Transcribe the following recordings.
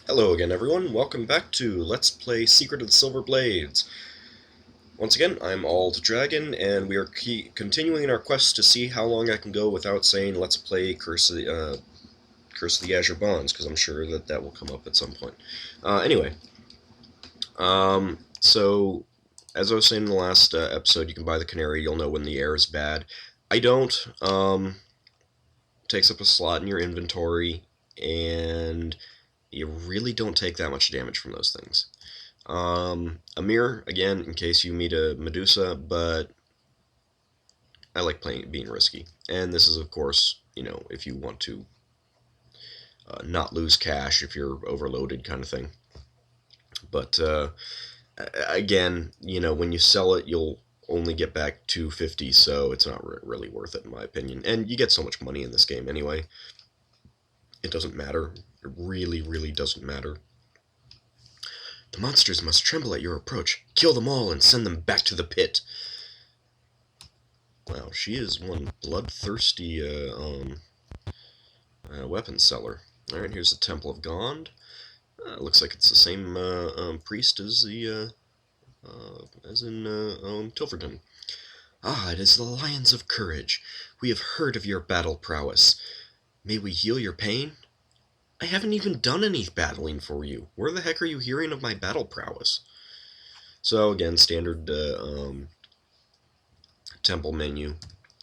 Hello again, everyone. Welcome back to Let's Play Secret of the Silver Blades. Once again, I'm AuldDragon, and we are continuing our quest to see how long I can go without saying Let's Play Curse of the Azure Bonds, because I'm sure that will come up at some point. Anyway, so as I was saying in the last episode, you can buy the Canary. You'll know when the air is bad. I don't. Takes up a slot in your inventory, and you really don't take that much damage from those things. A mirror, again, in case you meet a Medusa, but I like being risky. And this is, of course, if you want to not lose cash if you're overloaded kind of thing. But, again, when you sell it, you'll only get back $250, so it's not really worth it, in my opinion. And you get so much money in this game anyway. It doesn't matter. It really, really doesn't matter. The monsters must tremble at your approach. Kill them all and send them back to the pit. Wow, she is one bloodthirsty weapon seller. Alright, here's the Temple of Gond. Looks like it's the same priest as in Tilverton. Ah, it is the Lions of Courage. We have heard of your battle prowess. May we heal your pain? I haven't even done any battling for you. Where the heck are you hearing of my battle prowess? So again, standard temple menu.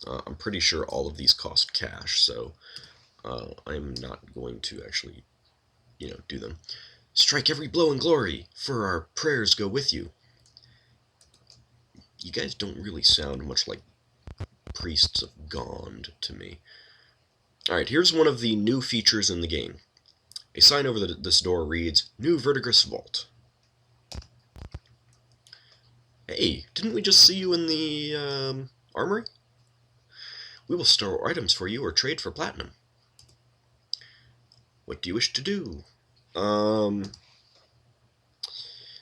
I'm pretty sure all of these cost cash, so I'm not going to actually, do them. Strike every blow in glory, for our prayers go with you. You guys don't really sound much like priests of Gond to me. Alright, here's one of the new features in the game. A sign over this door reads, New Verdigris Vault. Hey, didn't we just see you in the armory? We will store items for you or trade for platinum. What do you wish to do?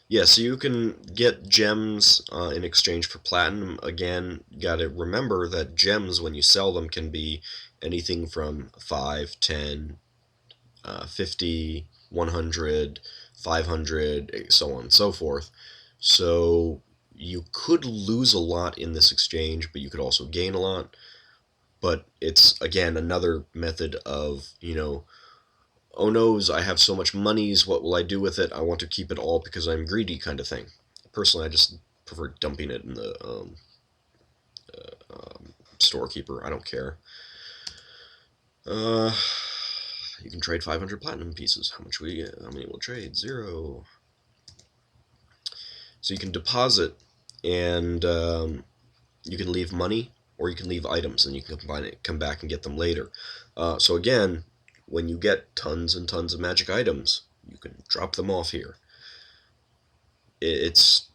Yeah, so you can get gems in exchange for platinum. Again, you gotta remember that gems, when you sell them, can be anything from 5, 10, 50, 100, 500, so on and so forth. So you could lose a lot in this exchange, but you could also gain a lot. But it's, again, another method of, oh noes, I have so much monies, what will I do with it? I want to keep it all because I'm greedy kind of thing. Personally, I just prefer dumping it in the storekeeper. I don't care. You can trade 500 platinum pieces. How many will trade? 0. So you can deposit, and you can leave money, or you can leave items, and you can come back and get them later. So again, when you get tons and tons of magic items, you can drop them off here. It's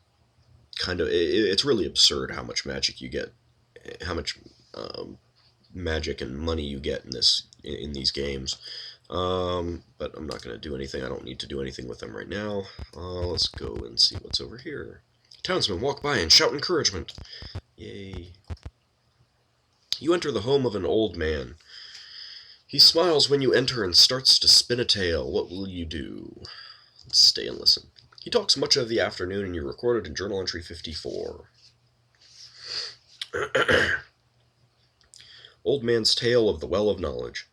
it's really absurd how much magic you get, how much magic and money you get in these games. But I'm not going to do anything. I don't need to do anything with them right now. Let's go and see what's over here. Townsmen walk by and shout encouragement. Yay. You enter the home of an old man. He smiles when you enter and starts to spin a tale. What will you do? Let's stay and listen. He talks much of the afternoon, and you're recorded in Journal Entry 54. Old Man's Tale of the Well of Knowledge.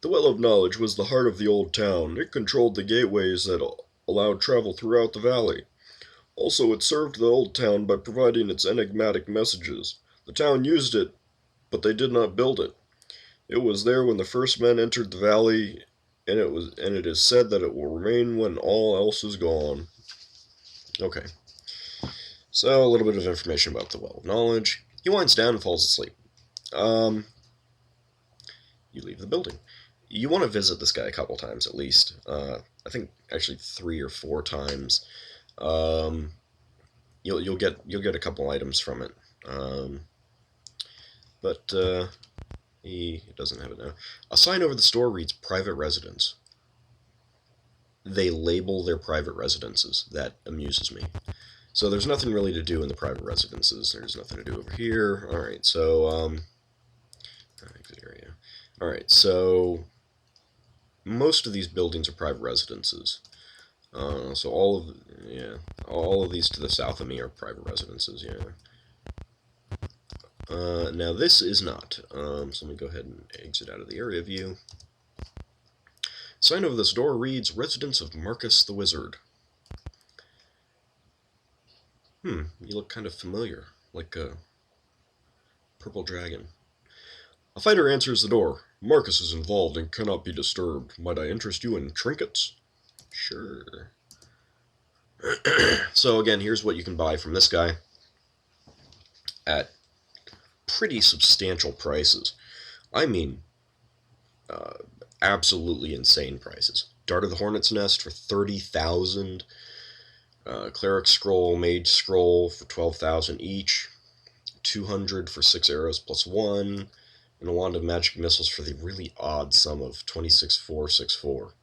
The Well of Knowledge was the heart of the old town. It controlled the gateways that allowed travel throughout the valley. Also, it served the old town by providing its enigmatic messages. The town used it, but they did not build it. It was there when the first men entered the valley, and it is said that it will remain when all else is gone. Okay. So, a little bit of information about the Well of Knowledge. He winds down and falls asleep. You leave the building. You want to visit this guy a couple times at least. I think actually 3 or 4 times. You'll get a couple items from it. But he doesn't have it now. A sign over the store reads private residence. They label their private residences. That amuses me. So there's nothing really to do in the private residences. There's nothing to do over here. Alright, so exit area. Alright, so most of these buildings are private residences. So all of these to the south of me are private residences. Yeah. Now this is not. So let me go ahead and exit out of the area view. Sign over this door reads, Residence of Marcus the Wizard. You look kind of familiar, like a purple dragon. A fighter answers the door. Marcus is involved and cannot be disturbed. Might I interest you in trinkets? Sure. So again, here's what you can buy from this guy at pretty substantial prices. I mean, absolutely insane prices. Dart of the Hornet's Nest for 30,000. Cleric Scroll, Mage Scroll for 12,000 each. 200 for 6 arrows plus 1. And a Wand of Magic Missiles for the really odd sum of 26,464.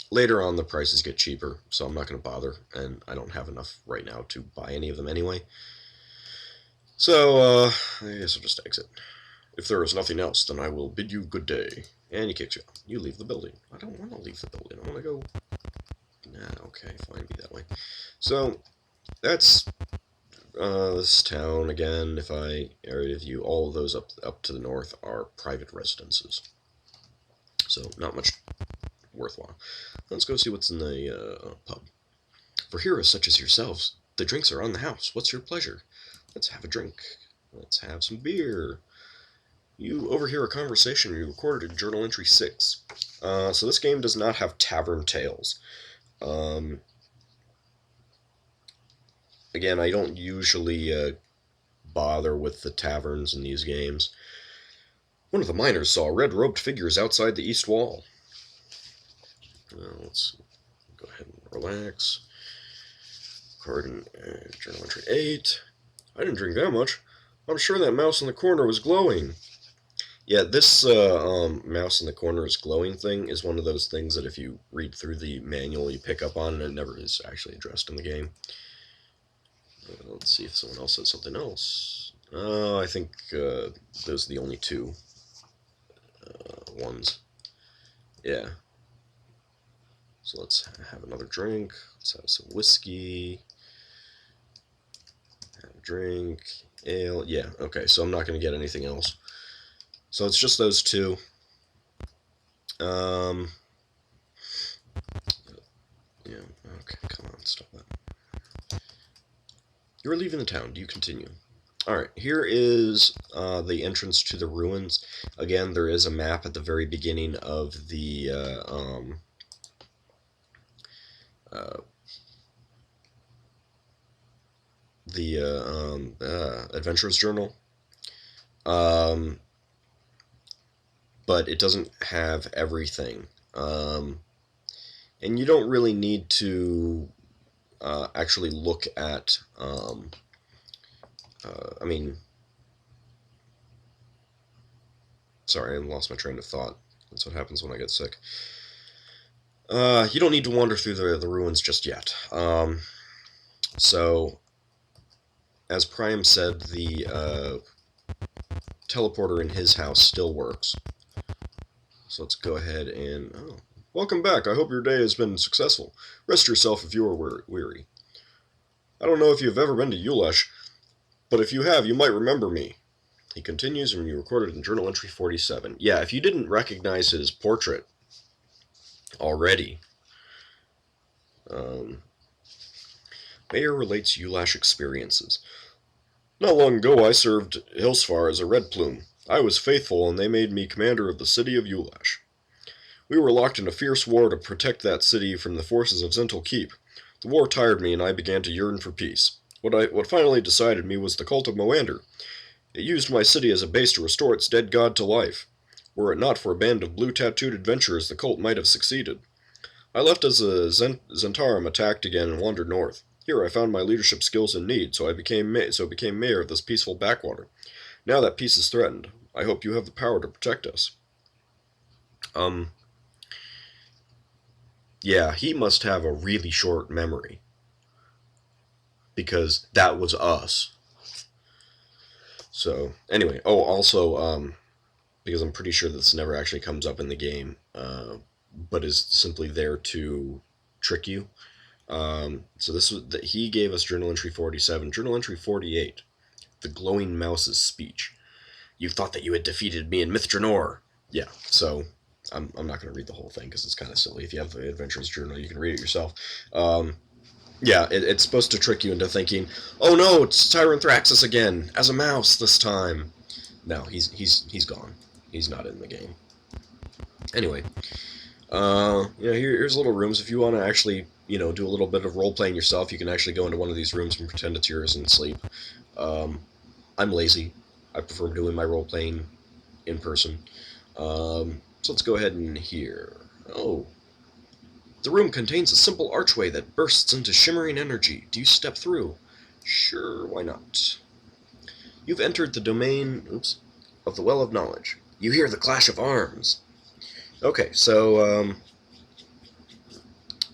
Later on, the prices get cheaper, so I'm not going to bother, and I don't have enough right now to buy any of them anyway. So, I guess I'll just exit. If there is nothing else, then I will bid you good day. And he kicks you out. You leave the building. I don't want to leave the building. I want to go... Nah, okay, fine, be that way. So, that's this town. Again, if I area view, all of those up to the north are private residences. So, not much worthwhile. Let's go see what's in the pub. For heroes such as yourselves, the drinks are on the house. What's your pleasure? Let's have a drink. Let's have some beer. You overhear a conversation you recorded in Journal Entry 6. So this game does not have Tavern Tales. Again, I don't usually bother with the taverns in these games. One of the miners saw red-robed figures outside the east wall. Let's go ahead and relax. Journal Entry 8. I didn't drink that much. I'm sure that mouse in the corner was glowing. Yeah, this mouse in the corner is glowing thing is one of those things that if you read through the manual you pick up on, and it never is actually addressed in the game. Let's see if someone else says something else. I think those are the only two ones. Yeah. So let's have another drink. Let's have some whiskey. Have a drink. Ale. Yeah, okay, so I'm not going to get anything else. So it's just those two. Yeah, okay, come on, stop that. You're leaving the town. Do you continue? Alright, here is the entrance to the ruins. Again, there is a map at the very beginning of the Adventurer's Journal. But it doesn't have everything. And you don't really need to actually look at, I mean, sorry, I lost my train of thought. That's what happens when I get sick. You don't need to wander through the ruins just yet. So, as Priam said, the teleporter in his house still works. So let's go ahead and... Oh, welcome back. I hope your day has been successful. Rest yourself if you are weary. I don't know if you've ever been to Ulesh, but if you have, you might remember me. He continues, and you recorded in Journal Entry 47. Yeah, if you didn't recognize his portrait already... Mayor relates Ulash experiences. Not long ago I served Hilsfar as a Red Plume. I was faithful, and they made me commander of the city of Ulash. We were locked in a fierce war to protect that city from the forces of Zental Keep. The war tired me, and I began to yearn for peace. What finally decided me was the cult of Moander. It used my city as a base to restore its dead god to life. Were it not for a band of blue-tattooed adventurers, the cult might have succeeded. I left as the Zentarum attacked again and wandered north. Here I found my leadership skills in need, so I became mayor of this peaceful backwater. Now that peace is threatened, I hope you have the power to protect us. Yeah, he must have a really short memory. Because that was us. So, anyway. Oh, also, because I'm pretty sure this never actually comes up in the game, but is simply there to trick you. So this was he gave us journal entry 47. Journal entry 48. The glowing mouse's speech. You thought that you had defeated me in Mithranor. Yeah, so I'm not going to read the whole thing because it's kind of silly. If you have the Adventures Journal, you can read it yourself. Yeah, it's supposed to trick you into thinking, oh no, it's Tyrant Thraxus again, as a mouse this time. No, he's gone. He's not in the game. Anyway, here's little rooms. If you want to actually, do a little bit of role-playing yourself, you can actually go into one of these rooms and pretend it's yours and sleep. I'm lazy. I prefer doing my role-playing in person. So let's go ahead and here. Oh. The room contains a simple archway that bursts into shimmering energy. Do you step through? Sure, why not? You've entered the domain, of the Well of Knowledge. You hear the clash of arms. Okay, so,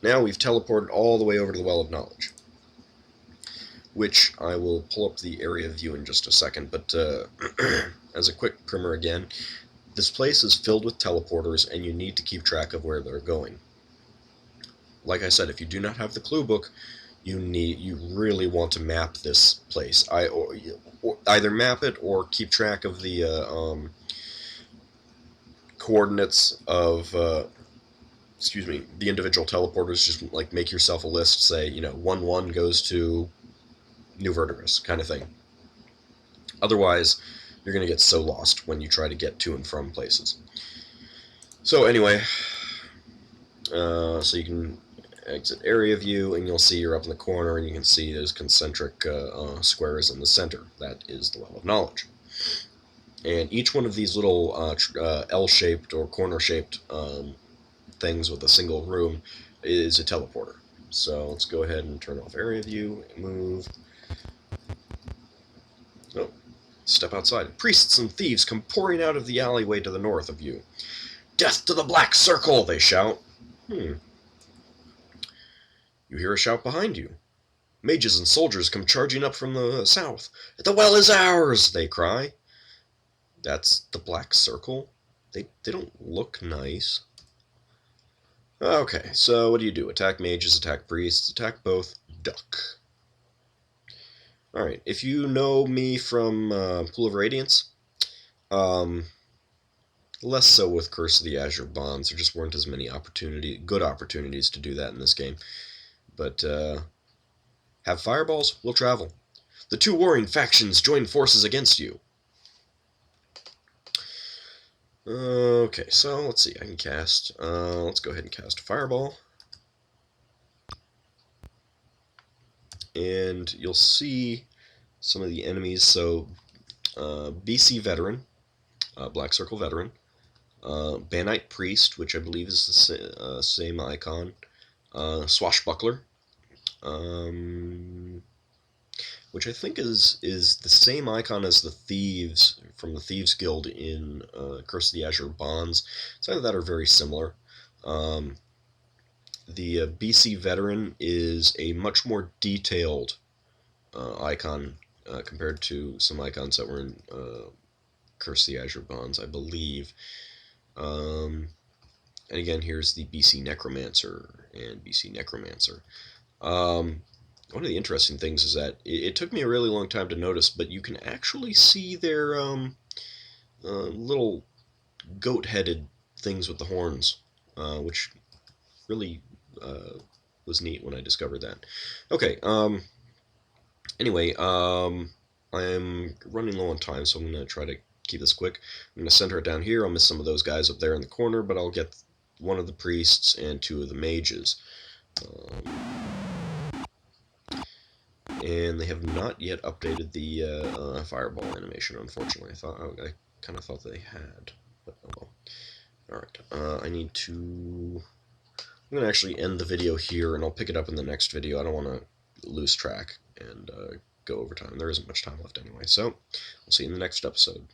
now we've teleported all the way over to the Well of Knowledge, which I will pull up the area view in just a second, but as a quick primer again, this place is filled with teleporters, and you need to keep track of where they're going. Like I said, if you do not have the clue book, you really want to map this place. Or either map it or keep track of the coordinates of the individual teleporters. Just like make yourself a list. Say 1-1 goes to New Verdigris, kind of thing. Otherwise, you're going to get so lost when you try to get to and from places. So anyway, so you can exit area view, and you'll see you're up in the corner, and you can see there's concentric squares in the center. That is the Well of Knowledge. And each one of these little L-shaped or corner-shaped things with a single room is a teleporter. So let's go ahead and turn off area view, move. Oh, step outside. Priests and thieves come pouring out of the alleyway to the north of you. Death to the Black Circle, they shout. You hear a shout behind you. Mages and soldiers come charging up from the south. The well is ours, they cry. That's the Black Circle? They don't look nice. Okay, so what do? Attack mages, attack priests, attack both, duck. Alright, if you know me from Pool of Radiance, less so with Curse of the Azure Bonds. There just weren't as many good opportunities to do that in this game. But, have fireballs? We'll travel. The two warring factions join forces against you. Okay, so let's see. I can cast. Let's go ahead and cast a fireball. And you'll see some of the enemies. So, BC Veteran, Black Circle Veteran, Banite Priest, which I believe is the same icon. Swashbuckler, which I think is the same icon as the Thieves from the Thieves Guild in Curse of the Azure Bonds. It's either that or very similar. The BC Veteran is a much more detailed icon compared to some icons that were in Curse of the Azure Bonds, I believe. And again, here's the BC Necromancer and BC Necromancer. One of the interesting things is that it took me a really long time to notice, but you can actually see their little goat-headed things with the horns, which really was neat when I discovered that. Okay, anyway, I'm running low on time, so I'm going to try to keep this quick. I'm going to center it down here. I'll miss some of those guys up there in the corner, but I'll get one of the priests and two of the mages. And they have not yet updated the fireball animation, unfortunately. I kind of thought they had, but oh well. Alright, I need to... I'm going to actually end the video here, and I'll pick it up in the next video. I don't want to lose track and go over time. There isn't much time left anyway, so I'll see you in the next episode.